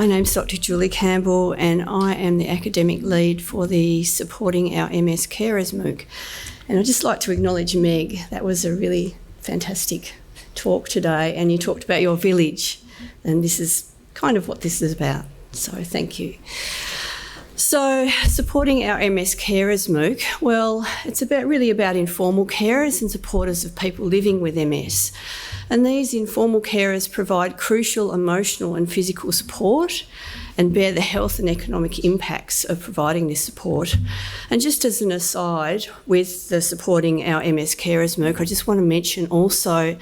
My name's Dr. Julie Campbell and I am the academic lead for the Supporting Our MS Carers MOOC. And I'd just like to acknowledge Meg. That was a really fantastic talk today, and you talked about your village, and this is kind of what this is about, so thank you. So, Supporting Our MS Carers MOOC, well, it's really about informal carers and supporters of people living with MS. And these informal carers provide crucial emotional and physical support and bear the health and economic impacts of providing this support. And just as an aside, with the Supporting Our MS Carers MOOC, I just want to mention also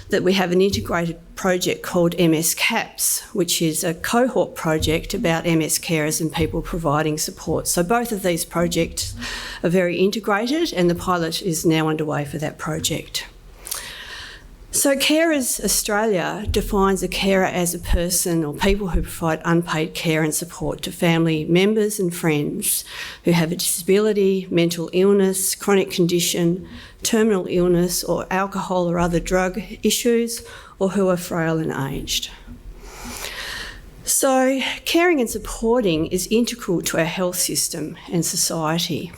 that we have an integrated project called MS CAPS, which is a cohort project about MS carers and people providing support. So both of these projects are very integrated, and the pilot is now underway for that project. So Carers Australia defines a carer as a person or people who provide unpaid care and support to family members and friends who have a disability, mental illness, chronic condition, terminal illness or alcohol or other drug issues, or who are frail and aged. So caring and supporting is integral to our health system and society.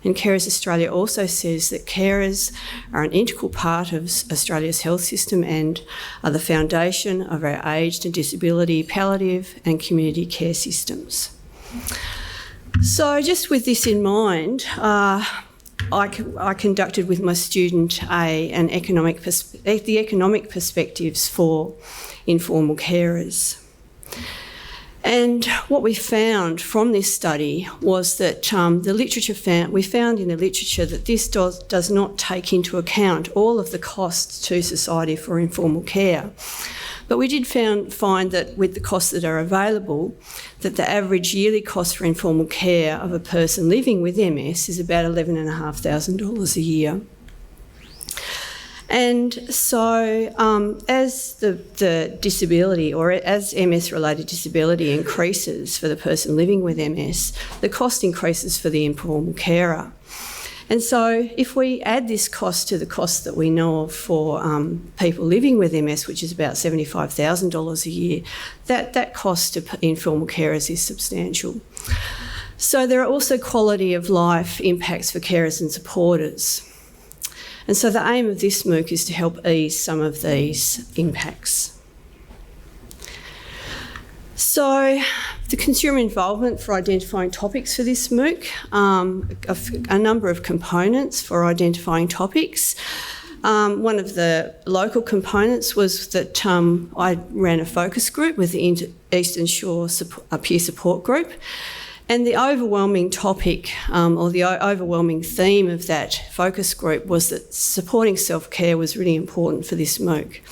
And Carers Australia also says that carers are an integral part of Australia's health system and are the foundation of our aged and disability, palliative and community care systems. So just with this in mind, I conducted with my student the economic perspectives for informal carers. And what we found from this study was that we found in the literature that this does not take into account all of the costs to society for informal care. But we did find that with the costs that are available, that the average yearly cost for informal care of a person living with MS is about $11,500 a year. And so as the disability, or as MS-related disability increases for the person living with MS, the cost increases for the informal carer. And so if we add this cost to the cost that we know of for people living with MS, which is about $75,000 a year, that cost to informal carers is substantial. So there are also quality of life impacts for carers and supporters. And so the aim of this MOOC is to help ease some of these impacts. So the consumer involvement for identifying topics for this MOOC, a number of components for identifying topics. One of the local components was that I ran a focus group with the Eastern Shore Peer Support Group. And the overwhelming topic or the overwhelming theme of that focus group was that supporting self-care was really important for this MOOC.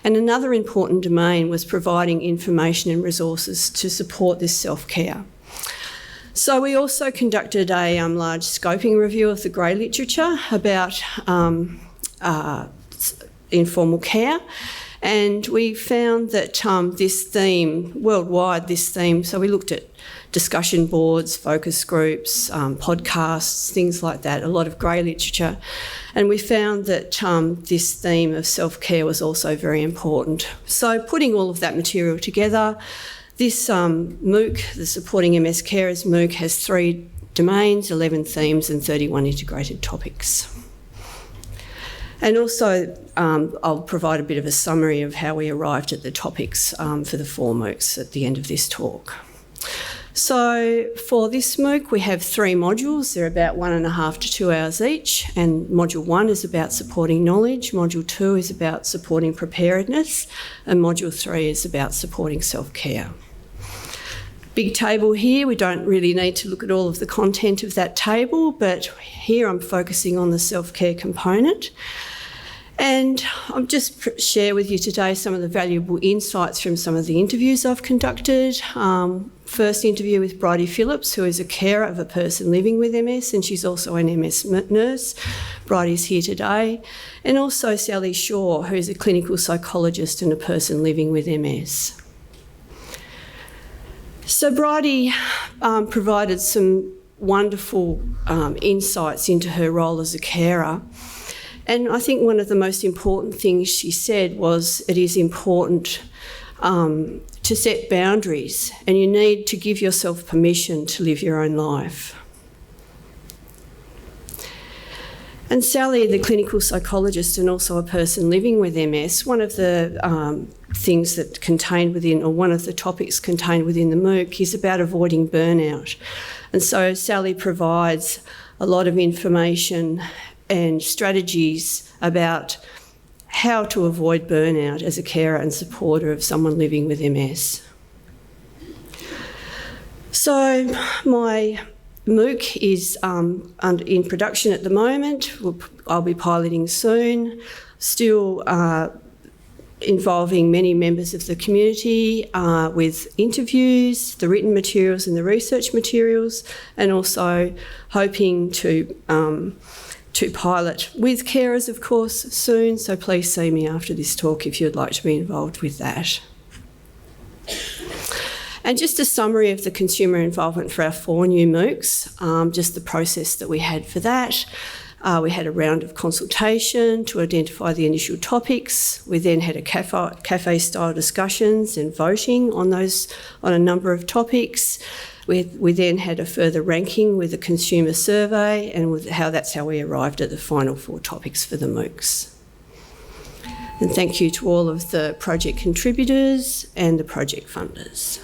And another important domain was providing information and resources to support this self-care. So we also conducted a large scoping review of the grey literature about informal care. And we found that this theme, worldwide, so we looked at discussion boards, focus groups, podcasts, things like that, a lot of grey literature. And we found that this theme of self-care was also very important. So putting all of that material together, this MOOC, the Supporting MS Carers MOOC, has 3 domains, 11 themes and 31 integrated topics. And also, I'll provide a bit of a summary of how we arrived at the topics for the 4 MOOCs at the end of this talk. So for this MOOC, we have 3 modules. They're about 1.5 to 2 hours each. And Module 1 is about supporting knowledge. Module 2 is about supporting preparedness. And Module 3 is about supporting self-care. Big table here. We don't really need to look at all of the content of that table, but here I'm focusing on the self-care component. And I'll just share with you today some of the valuable insights from some of the interviews I've conducted. First interview with Bridie Phillips, who is a carer of a person living with MS, and she's also an MS nurse. Bridie's here today. And also Sally Shaw, who's a clinical psychologist and a person living with MS. So Bridie provided some wonderful insights into her role as a carer. And I think one of the most important things she said was it is important to set boundaries, and you need to give yourself permission to live your own life. And Sally, the clinical psychologist and also a person living with MS, one of the things that contained within, or one of the topics contained within the MOOC is about avoiding burnout. And so Sally provides a lot of information and strategies about how to avoid burnout as a carer and supporter of someone living with MS. So my MOOC is in production at the moment. I'll be piloting soon. Still involving many members of the community with interviews, the written materials and the research materials, and also hoping to pilot with carers, of course, soon. So please see me after this talk if you'd like to be involved with that. And just a summary of the consumer involvement for our 4 new MOOCs, just the process that we had for that. We had a round of consultation to identify the initial topics. We then had a cafe-style discussions and voting on a number of topics. We then had a further ranking with a consumer survey, and that's how we arrived at the final 4 topics for the MOOCs. And thank you to all of the project contributors and the project funders.